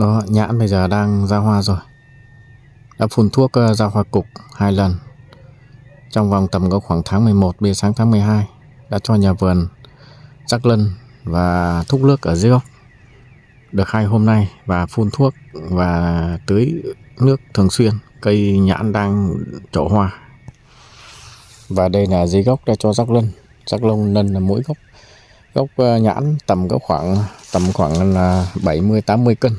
Nó nhãn bây giờ đang ra hoa rồi. Đã phun thuốc ra hoa cục 2 lần. Trong vòng tầm có khoảng tháng 11 đến sáng tháng 12 đã cho nhà vườn rắc lân và thúc nước ở dưới gốc được 2 hôm nay và phun thuốc và tưới nước thường xuyên. Cây nhãn đang trổ hoa. Và đây là dưới gốc đã cho rắc lân là mỗi gốc nhãn tầm có khoảng là 70-80 cân.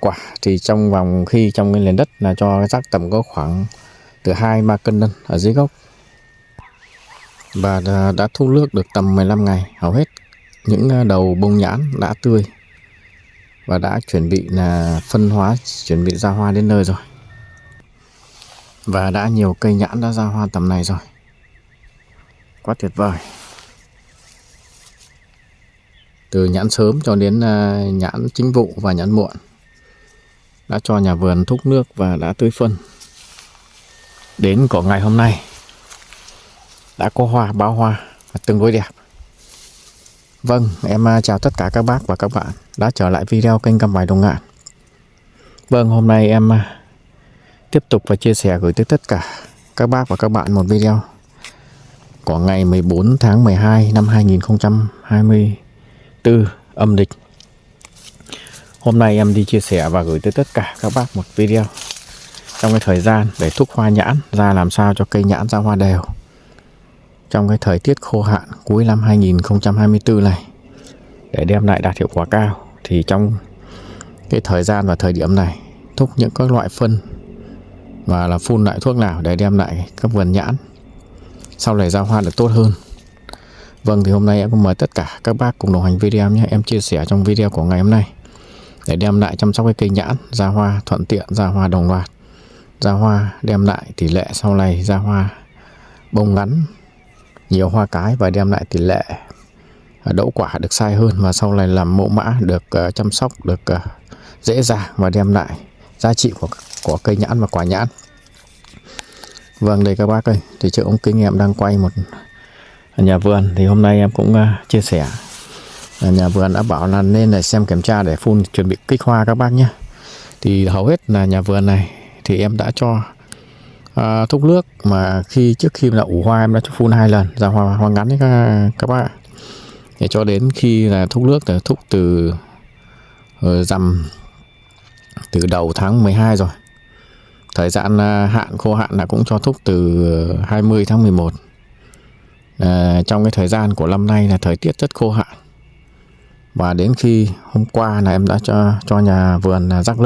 Quả thì trong cái nền đất là cho rắc tầm có khoảng từ 2-3 cân lân ở dưới gốc. Và đã thu nước được tầm 15 ngày, hầu hết những đầu bông nhãn đã tươi và đã chuẩn bị là phân hóa, chuẩn bị ra hoa đến nơi rồi. Và đã nhiều cây nhãn đã ra hoa tầm này rồi. Quá tuyệt vời. Từ nhãn sớm cho đến nhãn chính vụ và nhãn muộn đã cho nhà vườn thúc nước và đã tưới phân. Đến của ngày hôm nay đã có hoa, báo hoa và tương đối đẹp. Vâng, em chào tất cả các bác và các bạn đã trở lại video kênh Cam Vải Đồng Ngạn. Vâng, hôm nay em tiếp tục và chia sẻ gửi tới tất cả các bác và các bạn một video của ngày 14 tháng 12 năm 2024 âm lịch. Hôm nay em đi chia sẻ và gửi tới tất cả các bác một video trong cái thời gian để thúc hoa nhãn ra làm sao cho cây nhãn ra hoa đều trong cái thời tiết khô hạn cuối năm 2024 này để đem lại đạt hiệu quả cao. Thì trong cái thời gian và thời điểm này thúc những các loại phân và là phun lại thuốc nào để đem lại các vườn nhãn sau này ra hoa được tốt hơn. Vâng, thì hôm nay em cũng mời tất cả các bác cùng đồng hành video nhé. Em chia sẻ trong video của ngày hôm nay để đem lại chăm sóc cái cây nhãn ra hoa thuận tiện, ra hoa đồng loạt, ra hoa đem lại tỷ lệ sau này ra hoa bông ngắn, nhiều hoa cái và đem lại tỷ lệ đậu quả được sai hơn, và sau này làm mẫu mã được chăm sóc được dễ dàng và đem lại giá trị của cây nhãn và quả nhãn. Vâng, đây các bác ơi, thì trước ống kính em đang quay một nhà vườn. Thì hôm nay em cũng chia sẻ nhà vườn đã bảo là nên để xem kiểm tra để phun chuẩn bị kích hoa các bác nhé. Thì hầu hết là nhà vườn này thì em đã cho thúc nước, mà trước khi là ủ hoa em đã cho phun 2 lần ra hoa ngắn đấy các bác. Để cho đến khi là thúc nước thì thúc từ từ đầu tháng 12 rồi. Thời gian khô hạn là cũng cho thúc từ 20 tháng 11. Trong cái thời gian của năm nay là thời tiết rất khô hạn. Và đến khi hôm qua là em đã cho nhà vườn là rắc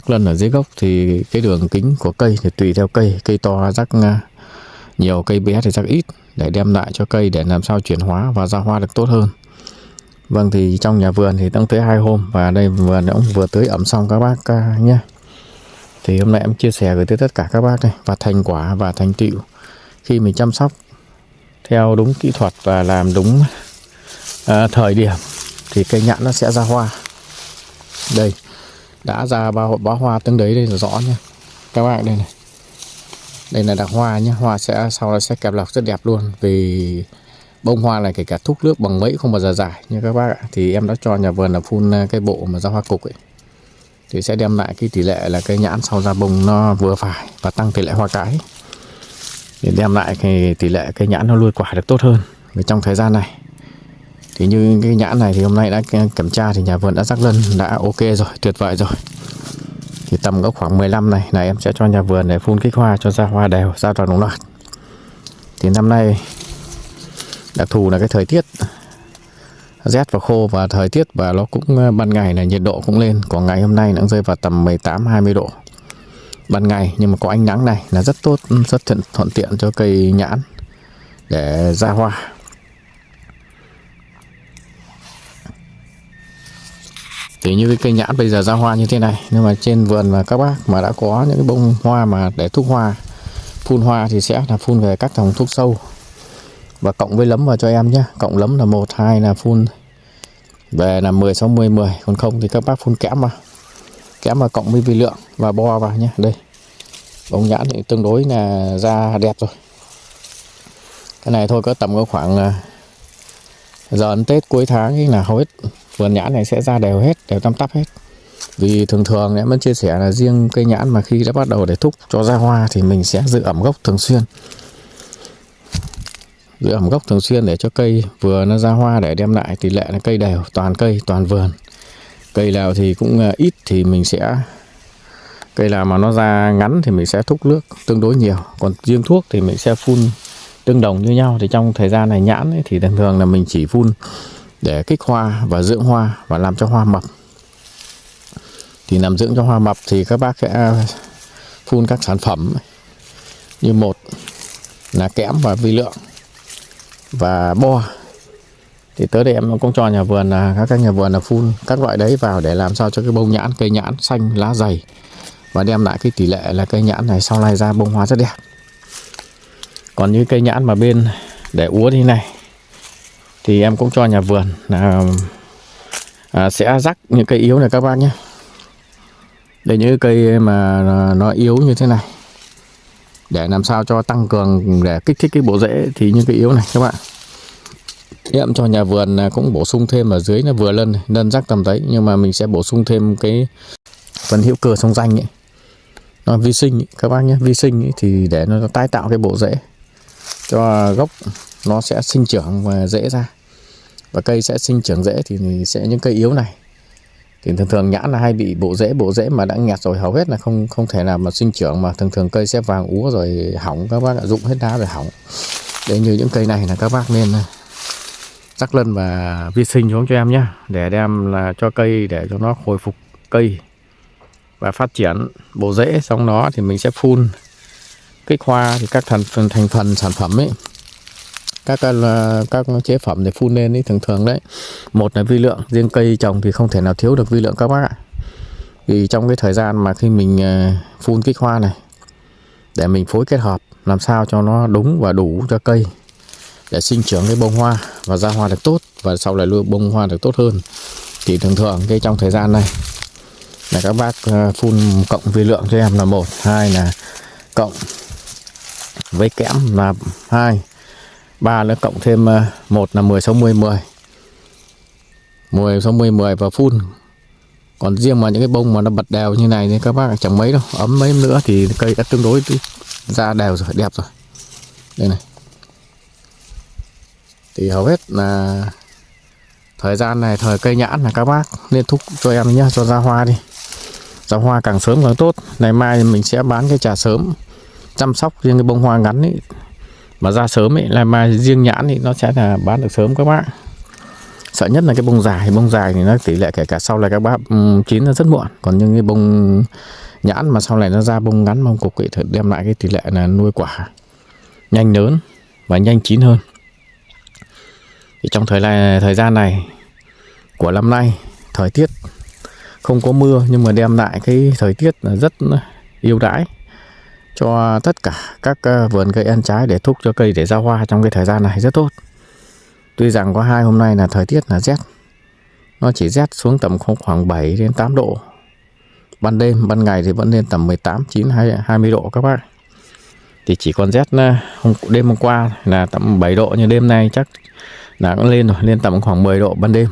lân ở dưới gốc. Thì cái đường kính của cây thì tùy theo cây to rắc nhiều, cây bé thì rắc ít để đem lại cho cây để làm sao chuyển hóa và ra hoa được tốt hơn. Vâng, thì trong nhà vườn thì đang tới 2 hôm và đây vườn cũng vừa tưới ẩm xong các bác nhé. Thì hôm nay em chia sẻ gửi tới tất cả các bác đây, và thành quả và thành tựu khi mình chăm sóc theo đúng kỹ thuật và làm đúng thời điểm thì cây nhãn nó sẽ ra hoa. Đây đã ra bó hoa tương đấy, đây là rõ nha các bạn. Đây này, đây là đặc hoa nhé. Hoa sau đó sẽ kẹp lọc rất đẹp luôn, vì bông hoa này kể cả thúc nước bằng mấy không bao giờ dài nha các bác ạ. Thì em đã cho nhà vườn là phun cái bộ mà ra hoa cục ấy, thì sẽ đem lại cái tỷ lệ là cây nhãn sau ra bông nó vừa phải và tăng tỷ lệ hoa cái, để đem lại cái tỷ lệ cây nhãn nó nuôi quả được tốt hơn. Vì trong thời gian này thì như cái nhãn này thì hôm nay đã kiểm tra thì nhà vườn đã rắc lân đã ok rồi, tuyệt vời rồi. Thì tầm có khoảng 15 này là em sẽ cho nhà vườn để phun kích hoa cho ra hoa đều, ra toàn đồng loạt. Thì năm nay đặc thù là cái thời tiết rét và khô, và thời tiết và nó cũng ban ngày là nhiệt độ cũng lên. Còn ngày hôm nay nó rơi vào tầm 18-20 độ ban ngày, nhưng mà có ánh nắng này là rất tốt, rất thuận tiện cho cây nhãn để ra hoa. Thì như cái cây nhãn bây giờ ra hoa như thế này, nhưng mà trên vườn mà các bác mà đã có những cái bông hoa mà để thúc hoa, phun hoa thì sẽ là phun về các dòng thuốc sâu và cộng với lấm vào cho em nhé. Cộng lấm là 1, 2 là phun về là 10, 60, 10. Còn không thì các bác phun kẽm vào cộng với vi lượng và bo vào nhé. Đây bông nhãn thì tương đối là da đẹp rồi. Cái này thôi có tầm có khoảng giờ ăn Tết cuối tháng ấy là hầu hết vườn nhãn này sẽ ra đều hết, đều tăm tắp hết. Vì thường thường em vẫn chia sẻ là riêng cây nhãn mà khi đã bắt đầu để thúc cho ra hoa thì mình sẽ giữ ẩm gốc thường xuyên. Giữ ẩm gốc thường xuyên để cho cây vừa nó ra hoa để đem lại tỷ lệ là cây đều, toàn cây, toàn vườn. Cây nào thì cũng ít thì mình sẽ, cây nào mà nó ra ngắn thì mình sẽ thúc nước tương đối nhiều. Còn riêng thuốc thì mình sẽ phun tương đồng như nhau. Thì trong thời gian này nhãn ấy, thì thường thường là mình chỉ phun để kích hoa và dưỡng hoa và làm cho hoa mập. Thì làm dưỡng cho hoa mập thì các bác sẽ phun các sản phẩm như một là kẽm và vi lượng và bo. Thì tới đây em cũng cho nhà vườn là các nhà vườn là phun các loại đấy vào để làm sao cho cái bông nhãn, cây nhãn xanh lá dày và đem lại cái tỷ lệ là cây nhãn này sau này ra bông hoa rất đẹp. Còn như cây nhãn mà bên để úa như này thì em cũng cho nhà vườn là sẽ rắc những cây yếu này các bác nhé. Đây những cây mà nó yếu như thế này để làm sao cho tăng cường để kích thích cái bộ rễ, thì những cây yếu này các bạn em cho nhà vườn cũng bổ sung thêm ở dưới, nó vừa lân rắc tầm đấy, nhưng mà mình sẽ bổ sung thêm cái phần hữu cơ song danh ấy, nó vi sinh ấy, các bác nhé. Vi sinh ấy, thì để nó tái tạo cái bộ rễ cho gốc nó sẽ sinh trưởng và rễ ra, và cây sẽ sinh trưởng rễ. Thì sẽ những cây yếu này thì thường thường nhãn là hay bị bộ rễ mà đã nghẹt rồi hầu hết là không thể nào mà sinh trưởng, mà thường thường cây sẽ vàng úa rồi hỏng, các bác ạ, rụng hết đá rồi hỏng. Để như những cây này là các bác nên rắc lân và vi sinh xuống cho em nhé, để đem là cho cây để cho nó hồi phục cây và phát triển bộ rễ. Xong đó thì mình sẽ phun kích hoa, thì các thành phần sản phẩm ấy, các chế phẩm để phun lên ấy, thường thường đấy, một là vi lượng. Riêng cây trồng thì không thể nào thiếu được vi lượng các bác ạ. Vì trong cái thời gian mà khi mình phun kích hoa này để mình phối kết hợp làm sao cho nó đúng và đủ cho cây để sinh trưởng cái bông hoa và ra hoa được tốt, và sau này luôn bông hoa được tốt hơn, thì thường thường cái trong thời gian này là các bác phun cộng vi lượng cho em là 1, 2 là cộng với kẽm là 2, 3 nữa cộng thêm 1 là 10 60 10 10 60 10 và phun. Còn riêng mà những cái bông mà nó bật đều như này thì các bác chẳng mấy đâu, ấm mấy nữa thì cây đã tương đối ra đều rồi, đẹp rồi. Đây này. Thì hầu hết là thời gian này, thời cây nhãn là các bác nên thúc cho em nhé, cho ra hoa đi. Ra hoa càng sớm càng tốt. Ngày mai mình sẽ bán cái trà sớm chăm sóc riêng cái bông hoa ngắn ấy, mà ra sớm ấy, ngày mai riêng nhãn thì nó sẽ là bán được sớm các bác. Sợ nhất là cái bông dài thì nó tỷ lệ kể cả sau này các bác chín nó rất muộn. Còn những cái bông nhãn mà sau này nó ra bông ngắn, bông cục ấy, thì đem lại cái tỷ lệ là nuôi quả nhanh lớn và nhanh chín hơn. Thì trong thời gian này của năm nay, thời tiết không có mưa nhưng mà đem lại cái thời tiết là rất ưu đãi cho tất cả các vườn cây ăn trái để thúc cho cây để ra hoa trong cái thời gian này rất tốt. Tuy rằng có 2 hôm nay là thời tiết là rét, nó chỉ rét xuống tầm khoảng 7 đến 8 độ. Ban đêm, ban ngày thì vẫn lên tầm 18, 9, 20 độ các bác. Thì chỉ còn rét đêm hôm qua là tầm 7 độ, nhưng đêm nay chắc là cũng lên rồi, lên tầm khoảng 10 độ ban đêm.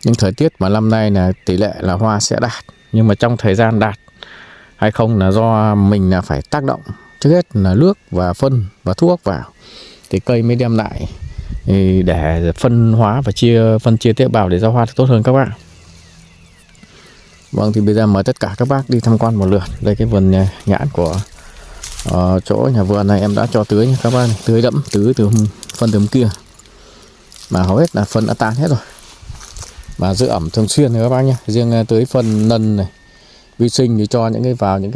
Nhưng thời tiết mà năm nay là tỷ lệ là hoa sẽ đạt, nhưng mà trong thời gian đạt hay không là do mình là phải tác động trước hết là nước và phân và thuốc vào thì cây mới đem lại để phân hóa và phân chia tế bào để ra hoa tốt hơn các bạn. Vâng, thì bây giờ mời tất cả các bác đi tham quan một lượt. Đây cái vườn nhãn của chỗ nhà vườn này em đã cho tưới nha các bác, tưới đẫm, tưới từ phân từ hôm kia mà hầu hết là phân đã tan hết rồi, mà giữ ẩm thường xuyên các bác nhé. Riêng tưới phân nân này, vi sinh thì cho những cái vào những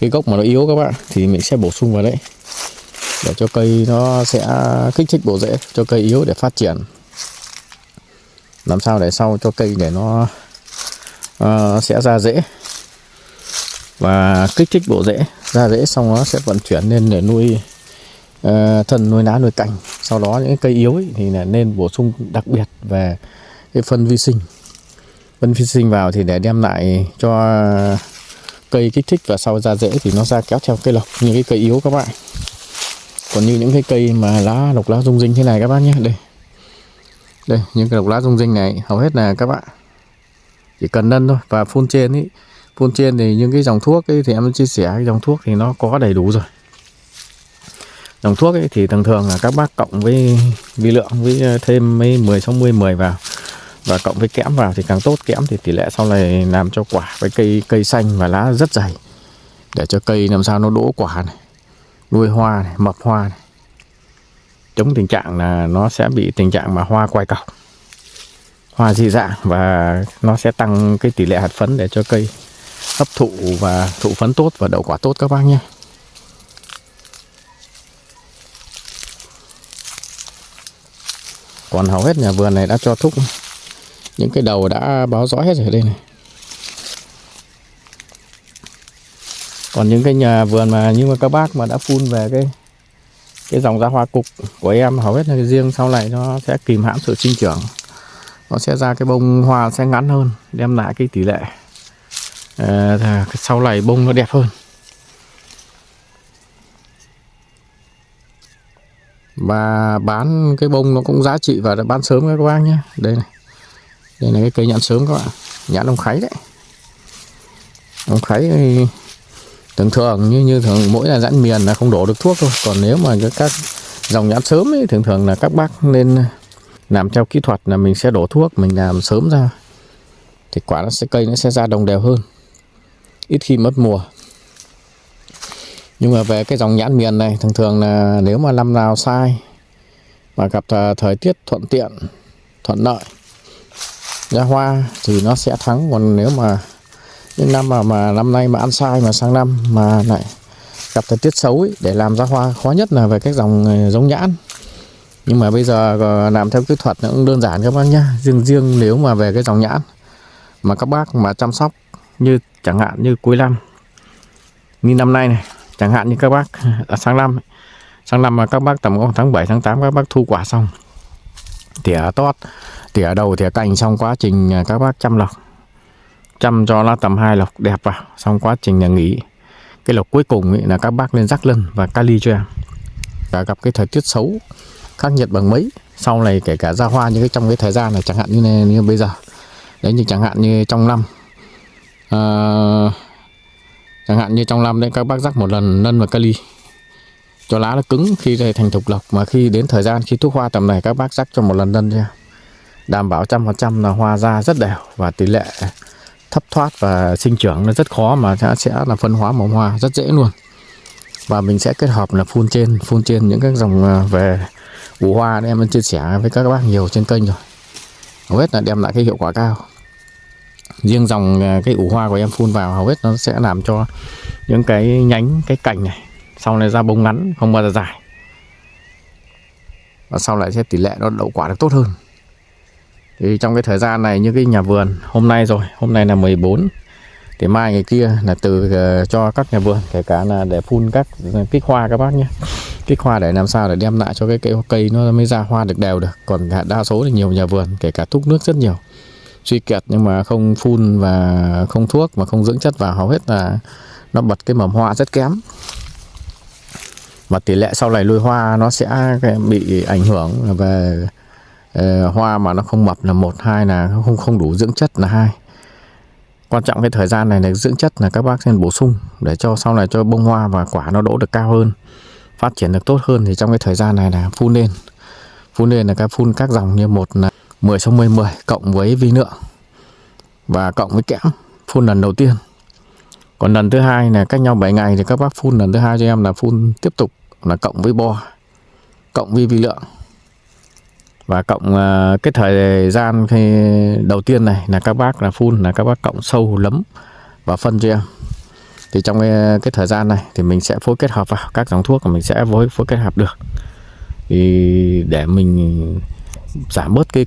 cái gốc mà nó yếu các bạn, thì mình sẽ bổ sung vào đấy để cho cây nó sẽ kích thích bộ rễ cho cây yếu để phát triển, làm sao để sau cho cây để nó sẽ ra rễ và kích thích bộ rễ, ra rễ xong nó sẽ vận chuyển lên để nuôi thân, nuôi lá, nuôi cành. Sau đó những cây yếu ấy, thì là nên bổ sung đặc biệt về cái phân vi sinh. Phân vi sinh vào thì để đem lại cho cây kích thích, và sau ra rễ thì nó ra kéo theo cây lộc như cái cây yếu các bạn. Còn như những cái cây mà lá lộc, lá rung rinh thế này các bác nhé, đây Đây, những cái độc lá rung rinh này hầu hết là các bạn chỉ cần nâng thôi, và phun trên ý. Phun trên thì những cái dòng thuốc ấy, thì em chia sẻ cái dòng thuốc thì nó có đầy đủ rồi. Dòng thuốc ấy thì thường thường là các bác cộng với vi lượng, với thêm mấy 10 60 10 vào và cộng với kẽm vào thì càng tốt. Kẽm thì tỷ lệ sau này làm cho quả với cây xanh và lá rất dày, để cho cây làm sao nó đỗ quả này, nuôi hoa này, mập hoa này, chống tình trạng là nó sẽ bị tình trạng mà hoa quai cọc, hoa dị dạng, và nó sẽ tăng cái tỷ lệ hạt phấn để cho cây hấp thụ và thụ phấn tốt và đậu quả tốt các bác nhé. Còn hầu hết nhà vườn này đã cho thúc những cái đầu đã báo rõ hết rồi đây này. Còn những cái nhà vườn mà nhưng mà các bác mà đã phun về cái dòng ra hoa cục của em, hầu hết là riêng sau này nó sẽ kìm hãm sự sinh trưởng, nó sẽ ra cái bông hoa sẽ ngắn hơn, đem lại cái tỷ lệ sau này bông nó đẹp hơn. Và bán cái bông nó cũng giá trị và bán sớm các bác nhé. Đây này, đây là cái cây nhãn sớm các bạn, nhãn ông Kháy đấy. Ông Kháy thường thường như thường mỗi là giãn miền là không đổ được thuốc thôi. Còn nếu mà các dòng nhãn sớm ấy, thường thường là các bác nên làm theo kỹ thuật là mình sẽ đổ thuốc, mình làm sớm ra thì quả nó sẽ, cây nó sẽ ra đồng đều hơn, ít khi mất mùa. Nhưng mà về cái dòng nhãn miền này, thường thường là nếu mà năm nào sai mà gặp thời tiết thuận tiện, thuận lợi ra hoa thì nó sẽ thắng. Còn nếu mà những năm mà năm nay mà ăn sai mà sang năm mà lại gặp thời tiết xấu ấy, để làm ra hoa khó nhất là về cái dòng giống nhãn. Nhưng mà bây giờ làm theo kỹ thuật nó cũng đơn giản các bác nhá. Riêng nếu mà về cái dòng nhãn mà các bác mà chăm sóc như chẳng hạn như cuối năm, như năm nay này, chẳng hạn như các bác sang năm mà các bác tầm tháng 7 tháng 8 các bác thu quả xong, tỉa tót, tỉa đầu, tỉa cành, xong quá trình các bác chăm lọc, chăm cho nó tầm 2 lọc đẹp vào, xong quá trình là nghỉ. Cái lọc cuối cùng ấy là các bác nên rắc lân và kali cho em. Và gặp cái thời tiết xấu, khắc nghiệt bằng mấy, sau này kể cả ra hoa như trong cái thời gian này, chẳng hạn như bây giờ đấy, như chẳng hạn như trong năm chẳng hạn như trong năm đấy, các bác rắc một lần lân và kali cho lá nó cứng khi thành thục lọc. Mà khi đến thời gian khi thuốc hoa tầm này, các bác rắc cho một lần lân cho em, đảm bảo 100% là hoa ra rất đều và tỷ lệ thấp thoát và sinh trưởng nó rất khó, mà sẽ là phân hóa mầm hoa rất dễ luôn. Và mình sẽ kết hợp là phun trên những các dòng về ủ hoa để em chia sẻ với các bác nhiều trên kênh rồi, hầu hết là đem lại cái hiệu quả cao. Riêng dòng cái ủ hoa của em phun vào hầu hết nó sẽ làm cho những cái nhánh, cái cành này sau này ra bông ngắn, không bao giờ dài, và sau lại sẽ tỷ lệ nó đậu quả được tốt hơn. Thì trong cái thời gian này, như cái nhà vườn hôm nay là 14, thì mai ngày kia là từ cho các nhà vườn, kể cả là để phun các kích hoa các bác nhé. Kích hoa để làm sao để đem lại cho cái cây nó mới ra hoa được đều được. Còn đa số thì nhiều nhà vườn kể cả thúc nước rất nhiều, suy kiệt nhưng mà không phun và không thuốc và không dưỡng chất vào, hầu hết là nó bật cái mầm hoa rất kém. Và tỷ lệ sau này nuôi hoa nó sẽ bị ảnh hưởng về hoa mà nó không mập là một, hai là không đủ dưỡng chất là hai. Quan trọng cái thời gian này là dưỡng chất là các bác nên bổ sung để cho sau này cho bông hoa và quả nó đỗ được cao hơn, phát triển được tốt hơn. Thì trong cái thời gian này là phun lên là phun các dòng như một là 10 60 10 cộng với vi lượng và cộng với kẽm, phun lần đầu tiên. Còn lần thứ hai là cách nhau 7 ngày thì các bác phun lần thứ hai cho em là phun tiếp tục là cộng với bo, cộng với vi lượng. Và cộng cái thời gian khi đầu tiên này là các bác là phun là các bác cộng sâu, lấm và phân cho em. Thì trong cái thời gian này thì mình sẽ phối kết hợp vào các dòng thuốc, mà mình sẽ phối kết hợp được thì để mình giảm bớt cái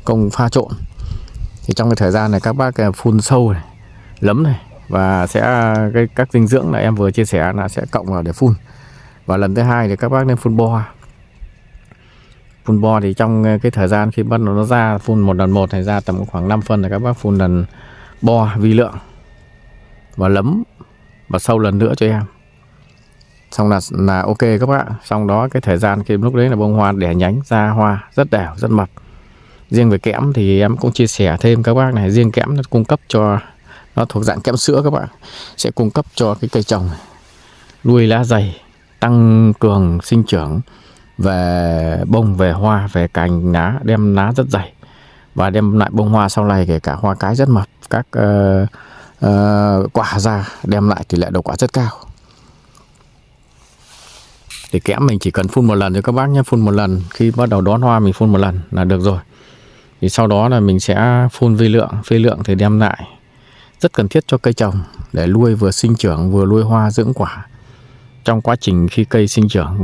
công pha trộn. Thì trong cái thời gian này các bác phun sâu này, lấm này, và sẽ các dinh dưỡng là em vừa chia sẻ là sẽ cộng vào để phun. Và lần thứ hai thì các bác nên phun bo. Phun bo thì trong cái thời gian khi bắt đầu nó ra, phun một lần một này ra tầm khoảng 5 phân, là các bác phun lần bo, vi lượng và lấm và sâu lần nữa cho em. Xong là ok các bác. Xong đó cái thời gian khi lúc đấy là bông hoa đẻ nhánh ra hoa rất đều, rất mập. Riêng về kẽm thì em cũng chia sẻ thêm các bác này, riêng kẽm nó cung cấp cho, nó thuộc dạng kẽm sữa các bạn, sẽ cung cấp cho cái cây trồng này, nuôi lá dày, tăng cường sinh trưởng về bông, về hoa, về cành lá, đem lá rất dày và đem lại bông hoa sau này, kể cả hoa cái rất mập, các quả ra đem lại tỷ lệ đậu quả rất cao. Thì kẽm mình chỉ cần phun một lần cho các bác nhé, phun một lần khi bắt đầu đón hoa mình phun một lần là được rồi. Thì sau đó là mình sẽ phun vi lượng thì đem lại rất cần thiết cho cây trồng để nuôi vừa sinh trưởng vừa nuôi hoa dưỡng quả. Trong quá trình khi cây sinh trưởng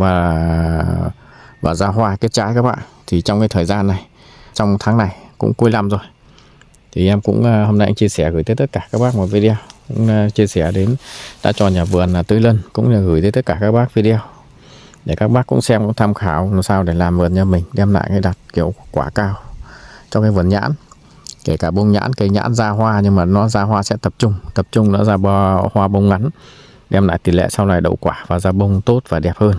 và ra hoa kết trái các bạn, thì trong cái thời gian này, trong tháng này cũng cuối năm rồi, thì em cũng hôm nay chia sẻ gửi tới tất cả các bác một video, cũng chia sẻ đến đã cho nhà vườn là tưới lân, cũng là gửi tới tất cả các bác video để các bác cũng xem, cũng tham khảo làm sao để làm vườn nhà mình đem lại cái đạt kiểu quả cao cho cái vườn nhãn. Kể cả bông nhãn, cây nhãn ra hoa nhưng mà nó ra hoa sẽ tập trung nó ra hoa bông ngắn, đem lại tỷ lệ sau này đậu quả và ra bông tốt và đẹp hơn.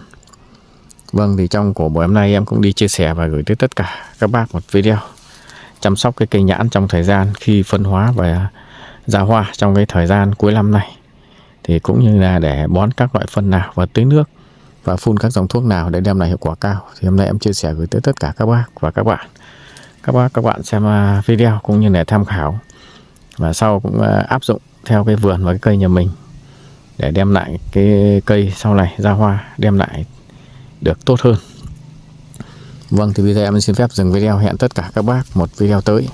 Vâng, thì trong của buổi hôm nay em cũng đi chia sẻ và gửi tới tất cả các bác một video chăm sóc cái cây nhãn trong thời gian khi phân hóa và ra hoa trong cái thời gian cuối năm này, thì cũng như là để bón các loại phân nào và tưới nước và phun các dòng thuốc nào để đem lại hiệu quả cao. Thì hôm nay em chia sẻ gửi tới tất cả các bác và các bạn xem video cũng như để tham khảo, và sau cũng áp dụng theo cái vườn và cái cây nhà mình để đem lại cái cây sau này ra hoa đem lại được tốt hơn. Vâng, thì bây giờ em xin phép dừng video, hẹn tất cả các bác một video tới.